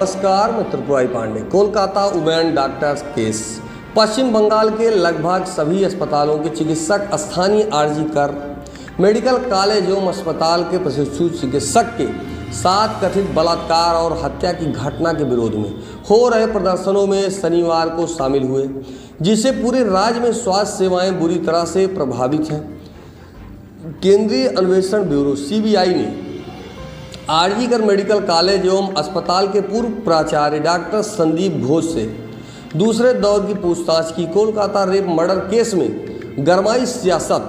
नमस्कार, मैं Tripurari Pandey. Kolkata women doctors case. Paschim Bangal के लगभग सभी अस्पतालों के चिकित्सक स्थानीय आरजी कर मेडिकल कॉलेज एवं अस्पताल के प्रशिक्षु चिकित्सक के साथ कथित बलात्कार और हत्या की घटना के विरोध में हो रहे प्रदर्शनों में शनिवार को शामिल हुए, जिससे पूरे राज्य में स्वास्थ्य सेवाएं बुरी तरह से प्रभावित हैं। केंद्रीय अन्वेषण ब्यूरो सीबीआई ने आरजी कर मेडिकल कॉलेज एवं अस्पताल के पूर्व प्राचार्य डॉक्टर संदीप घोष से दूसरे दौर की पूछताछ की। कोलकाता रेप मर्डर केस में गरमाई सियासत,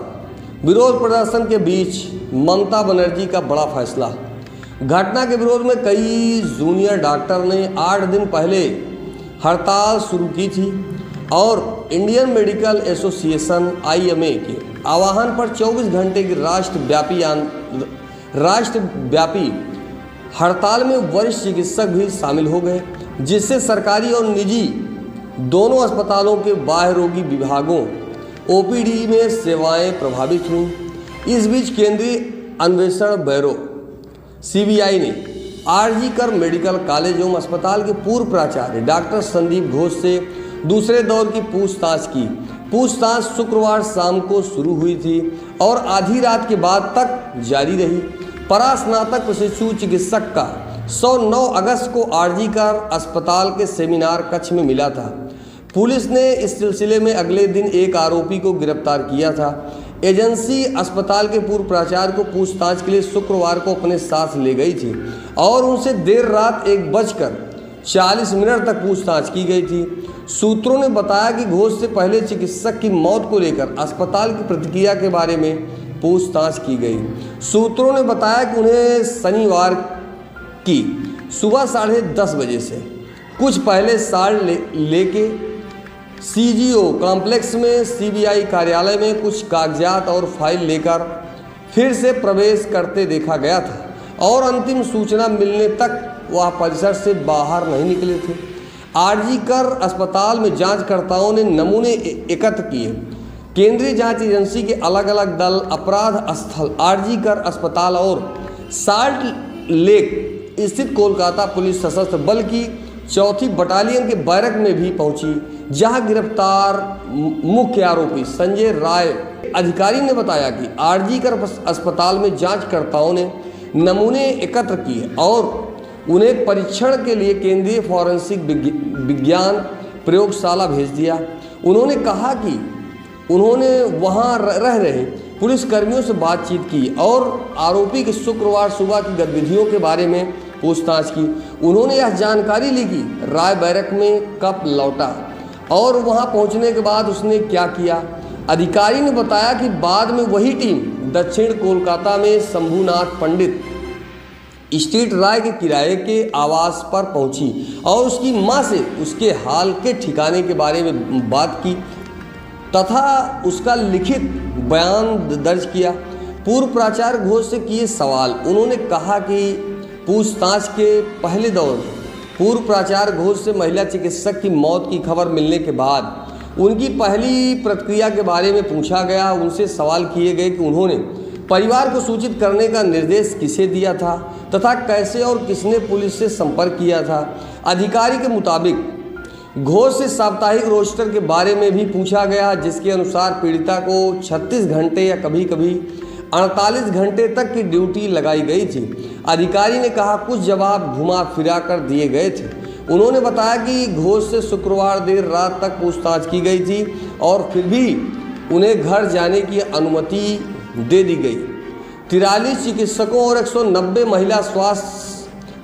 विरोध प्रदर्शन के बीच ममता बनर्जी का बड़ा फैसला। घटना के विरोध में कई जूनियर डॉक्टर ने 8 दिन पहले हड़ताल शुरू की थी और इंडियन मेडिकल एसोसिएशन IMA के आह्वान पर 24 घंटे की राष्ट्रव्यापी हड़ताल में वरिष्ठ चिकित्सक भी शामिल हो गए, जिससे सरकारी और निजी दोनों अस्पतालों के बाह्य रोगी विभागों OPD में सेवाएं प्रभावित हुईं। इस बीच केंद्रीय अन्वेषण ब्यूरो CBI ने आरजी कर मेडिकल कॉलेज एवं अस्पताल के पूर्व प्राचार्य डॉक्टर संदीप घोष से दूसरे दौर की पूछताछ की। पूछताछ शुक्रवार शाम को शुरू हुई थी और आधी रात के बाद तक जारी रही। परास्नातक प्रशिक्षु चिकित्सक का 9 अगस्त को आरजी कर अस्पताल के सेमिनार कक्ष में मिला था। पुलिस ने इस सिलसिले में अगले दिन एक आरोपी को गिरफ्तार किया था। एजेंसी अस्पताल के पूर्व प्राचार्य को पूछताछ के लिए शुक्रवार को अपने साथ ले गई थी और उनसे देर रात 1:40 तक पूछताछ की गई थी। सूत्रों ने बताया कि घोष से पहले चिकित्सक की मौत को लेकर अस्पताल की प्रतिक्रिया के बारे में पूछताछ की गई। सूत्रों ने बताया कि उन्हें शनिवार की सुबह 10:30 बजे से कुछ पहले साड़ लेके CGO कॉम्प्लेक्स में CBI कार्यालय में कुछ कागजात और फाइल लेकर फिर से प्रवेश करते देखा गया था और अंतिम सूचना मिलने तक वह परिसर से बाहर नहीं निकले थे। आरजी कर अस्पताल में जांचकर्ताओं ने नमूने एकत्र किए। केंद्रीय जांच एजेंसी के अलग अलग दल अपराध स्थल आरजी कर अस्पताल और साल्ट लेक स्थित कोलकाता पुलिस सशस्त्र बल की 4th बटालियन के बैरक में भी पहुंची, जहां गिरफ्तार मुख्य आरोपी संजय राय। अधिकारी ने बताया कि आरजी कर अस्पताल में जांचकर्ताओं ने नमूने एकत्र किए और उन्हें परीक्षण के लिए केंद्रीय फॉरेंसिक विज्ञान प्रयोगशाला भेज दिया। उन्होंने कहा कि उन्होंने वहां रह रहे पुलिसकर्मियों से बातचीत की और आरोपी के शुक्रवार सुबह की गतिविधियों के बारे में पूछताछ की। उन्होंने यह जानकारी ली कि राय बैरक में कब लौटा और वहां पहुंचने के बाद उसने क्या किया। अधिकारी ने बताया कि बाद में वही टीम दक्षिण कोलकाता में शंभुनाथ पंडित स्ट्रीट राय के किराए के आवास पर पहुंची और उसकी मां से उसके हाल के ठिकाने के बारे में बात की तथा उसका लिखित बयान दर्ज किया। पूर्व प्राचार्य घोष से किए सवाल। उन्होंने कहा कि पूछताछ के पहले दौर में पूर्व प्राचार्य घोष से महिला चिकित्सक की मौत की खबर मिलने के बाद उनकी पहली प्रतिक्रिया के बारे में पूछा गया। उनसे सवाल किए गए कि उन्होंने परिवार को सूचित करने का निर्देश किसे दिया था तथा कैसे और किसने पुलिस से संपर्क किया था। अधिकारी के मुताबिक घोष से साप्ताहिक रोस्टर के बारे में भी पूछा गया, जिसके अनुसार पीड़िता को 36 घंटे या कभी कभी 48 घंटे तक की ड्यूटी लगाई गई थी। अधिकारी ने कहा कुछ जवाब घुमा फिरा कर दिए गए थे। उन्होंने बताया कि घोष से शुक्रवार देर रात तक पूछताछ की गई थी और फिर भी उन्हें घर जाने की अनुमति दे दी गई। 43 चिकित्सकों और 190 महिला स्वास्थ्य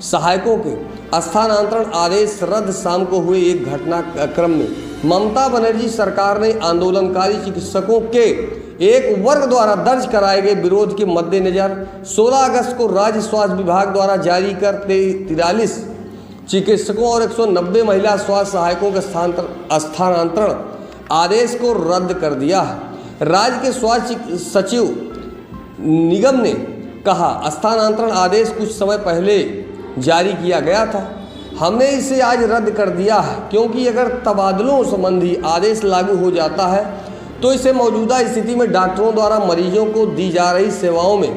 सहायकों के स्थानांतरण आदेश रद्द। शाम को हुए एक घटनाक्रम में ममता बनर्जी सरकार ने आंदोलनकारी चिकित्सकों के एक वर्ग द्वारा दर्ज कराए गए विरोध के मद्देनजर 16 अगस्त को राज्य स्वास्थ्य विभाग द्वारा जारी कर 43 चिकित्सकों और 190 महिला स्वास्थ्य सहायकों के स्थानांतरण आदेश को रद्द कर दिया है। राज्य के स्वास्थ्य सचिव निगम ने कहा स्थानांतरण आदेश कुछ समय पहले जारी किया गया था। हमने इसे आज रद्द कर दिया है क्योंकि अगर तबादलों संबंधी आदेश लागू हो जाता है तो इसे मौजूदा स्थिति में डॉक्टरों द्वारा मरीजों को दी जा रही सेवाओं में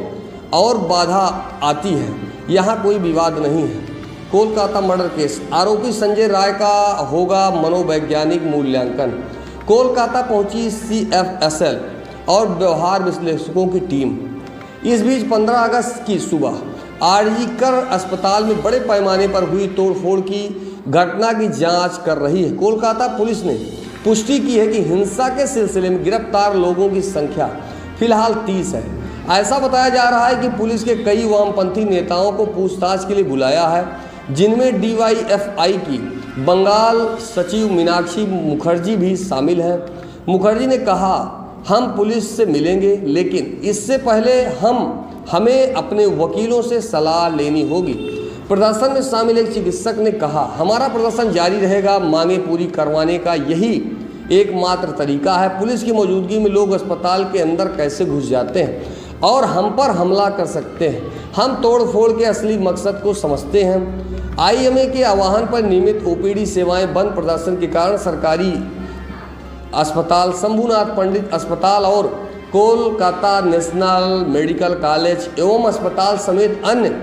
और बाधा आती है। यहाँ कोई विवाद नहीं है। कोलकाता मर्डर केस, आरोपी संजय राय का होगा मनोवैज्ञानिक मूल्यांकन। कोलकाता पहुंची CFSL और व्यवहार विश्लेषकों की टीम। इस बीच 15 अगस्त की सुबह RG कर अस्पताल में बड़े पैमाने पर हुई तोड़फोड़ की घटना की जांच कर रही है। कोलकाता पुलिस ने पुष्टि की है कि हिंसा के सिलसिले में गिरफ्तार लोगों की संख्या फिलहाल 30 है। ऐसा बताया जा रहा है कि पुलिस के कई वामपंथी नेताओं को पूछताछ के लिए बुलाया है, जिनमें DYFI की बंगाल सचिव मीनाक्षी मुखर्जी भी शामिल है। मुखर्जी ने कहा, हम पुलिस से मिलेंगे, लेकिन इससे पहले हमें अपने वकीलों से सलाह लेनी होगी। प्रदर्शन में शामिल एक चिकित्सक ने कहा, हमारा प्रदर्शन जारी रहेगा, मांगे पूरी करवाने का यही एकमात्र तरीका है। पुलिस की मौजूदगी में लोग अस्पताल के अंदर कैसे घुस जाते हैं और हम पर हमला कर सकते हैं। हम तोड़फोड़ के असली मकसद को समझते हैं। IMA के आह्वान पर नियमित OPD सेवाएं बंद। प्रदर्शन के कारण सरकारी अस्पताल, शंभुनाथ पंडित अस्पताल और कोलकाता नेशनल मेडिकल कॉलेज एवं अस्पताल समेत अन्य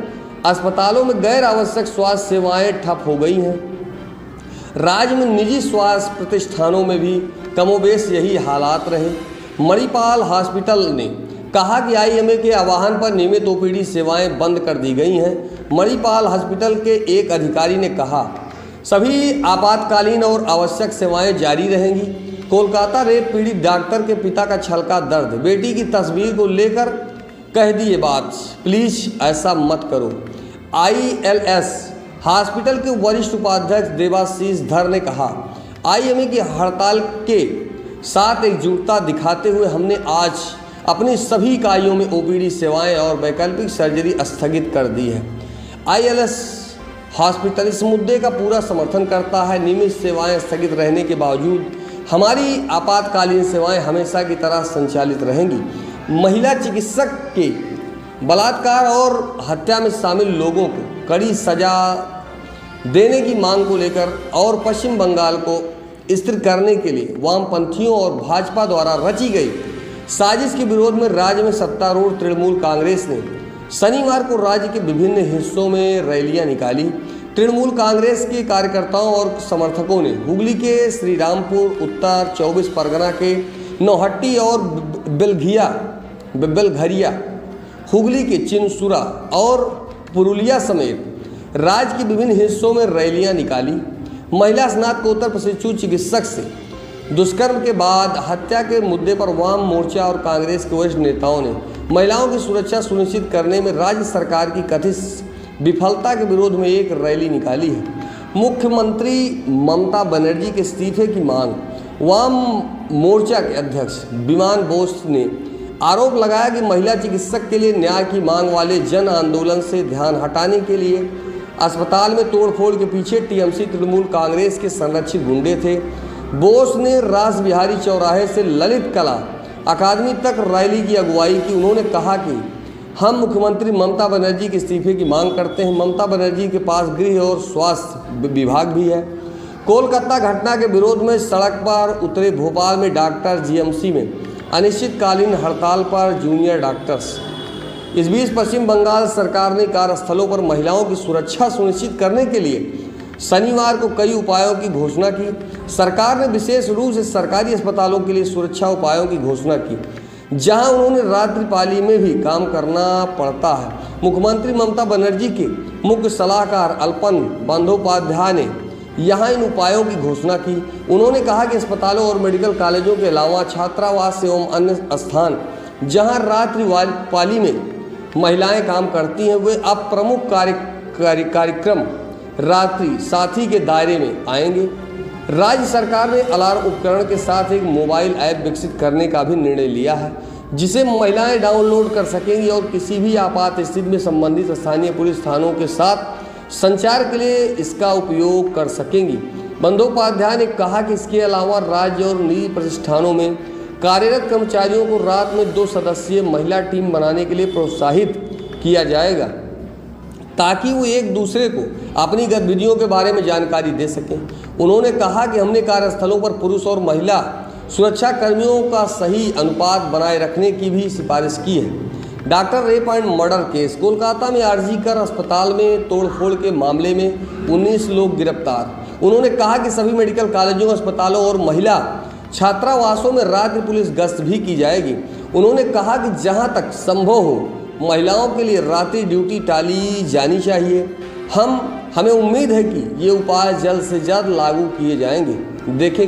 अस्पतालों में गैर आवश्यक स्वास्थ्य सेवाएं ठप हो गई हैं। राज्य में निजी स्वास्थ्य प्रतिष्ठानों में भी कमोबेश यही हालात रहे। मणिपाल हॉस्पिटल ने कहा कि IMA के आह्वान पर नियमित OPD सेवाएं बंद कर दी गई हैं। मणिपाल हॉस्पिटल के एक अधिकारी ने कहा, सभी आपातकालीन और आवश्यक सेवाएं जारी रहेंगी। कोलकाता रेप पीड़ित डॉक्टर के पिता का छलका दर्द, बेटी की तस्वीर को लेकर कह दी ये बात, प्लीज ऐसा मत करो। ILS हॉस्पिटल के वरिष्ठ उपाध्यक्ष देवाशीष धर ने कहा, IMA की हड़ताल के साथ एकजुटता दिखाते हुए हमने आज अपनी सभी इकाइयों में OPD सेवाएं और वैकल्पिक सर्जरी स्थगित कर दी है। ILS हॉस्पिटल इस मुद्दे का पूरा समर्थन करता है। नियमित सेवाएं स्थगित रहने के बावजूद हमारी आपातकालीन सेवाएं हमेशा की तरह संचालित रहेंगी। महिला चिकित्सक के बलात्कार और हत्या में शामिल लोगों को कड़ी सजा देने की मांग को लेकर और पश्चिम बंगाल को स्थिर करने के लिए वामपंथियों और भाजपा द्वारा रची गई साजिश के विरोध में राज्य में सत्तारूढ़ तृणमूल कांग्रेस ने शनिवार को राज्य के विभिन्न हिस्सों में रैलियां निकाली। तृणमूल कांग्रेस के कार्यकर्ताओं और समर्थकों ने हुगली के श्रीरामपुर, उत्तर 24 परगना के नौहट्टी और बेलघरिया, हुगली के चिनसुरा और पुरुलिया समेत राज्य के विभिन्न हिस्सों में रैलियां निकाली। महिला स्नातकोत्तर प्रशिक्षु चिकित्सक से दुष्कर्म के बाद हत्या के मुद्दे पर वाम मोर्चा और कांग्रेस के वरिष्ठ नेताओं ने महिलाओं की सुरक्षा सुनिश्चित करने में राज्य सरकार की कथित विफलता के विरोध में एक रैली निकाली है। मुख्यमंत्री ममता बनर्जी के इस्तीफे की मांग। वाम मोर्चा के अध्यक्ष विमान बोस ने आरोप लगाया कि महिला चिकित्सक के लिए न्याय की मांग वाले जन आंदोलन से ध्यान हटाने के लिए अस्पताल में तोड़फोड़ के पीछे TMC तृणमूल कांग्रेस के संरक्षित गुंडे थे। बोस ने रास बिहारी चौराहे से ललित कला अकादमी तक रैली की अगुवाई की। उन्होंने कहा कि हम मुख्यमंत्री ममता बनर्जी के इस्तीफे की मांग करते हैं। ममता बनर्जी के पास गृह और स्वास्थ्य विभाग भी है। कोलकाता घटना के विरोध में सड़क पर उतरे भोपाल में डॉक्टर GMC में अनिश्चितकालीन हड़ताल पर जूनियर डॉक्टर्स। इस बीच पश्चिम बंगाल सरकार ने कार्यस्थलों पर महिलाओं की सुरक्षा सुनिश्चित करने के लिए शनिवार को कई उपायों की घोषणा की। सरकार ने विशेष रूप से सरकारी अस्पतालों के लिए सुरक्षा उपायों की घोषणा की, जहां उन्होंने रात्रिपाली में भी काम करना पड़ता है। मुख्यमंत्री ममता बनर्जी के मुख्य सलाहकार अल्पन बंदोपाध्याय ने यहाँ इन उपायों की घोषणा की। उन्होंने कहा कि अस्पतालों और मेडिकल कॉलेजों के अलावा छात्रावास एवं अन्य स्थान जहाँ रात्रिपाली में महिलाएं काम करती हैं, वे अब प्रमुख कार्यक्रम रात्रि साथी के दायरे में आएंगे। राज्य सरकार ने अलार्म उपकरण के साथ एक मोबाइल ऐप विकसित करने का भी निर्णय लिया है, जिसे महिलाएं डाउनलोड कर सकेंगी और किसी भी आपात स्थिति में संबंधित स्थानीय पुलिस थानों के साथ संचार के लिए इसका उपयोग कर सकेंगी। बंदोपाध्याय ने कहा कि इसके अलावा राज्य और निजी प्रतिष्ठानों में कार्यरत कर्मचारियों को रात में 2 सदस्यीय महिला टीम बनाने के लिए प्रोत्साहित किया जाएगा, ताकि वो एक दूसरे को अपनी गतिविधियों के बारे में जानकारी दे सकें। उन्होंने कहा कि हमने कार्यस्थलों पर पुरुष और महिला सुरक्षा कर्मियों का सही अनुपात बनाए रखने की भी सिफारिश की है। Doctor rape and murder case. Kolkata में आरजीकर अस्पताल में तोड़फोड़ के मामले में 19 लोग गिरफ्तार। उन्होंने कहा कि सभी मेडिकल कॉलेजों, अस्पतालों और महिला छात्रावासों में रात्रि पुलिस गश्त भी की जाएगी। उन्होंने कहा कि जहां तक संभव हो महिलाओं के लिए रात्रि ड्यूटी टाली जानी चाहिए। हमें उम्मीद है कि ये उपाय जल्द से जल्द लागू किए जाएंगे। देखें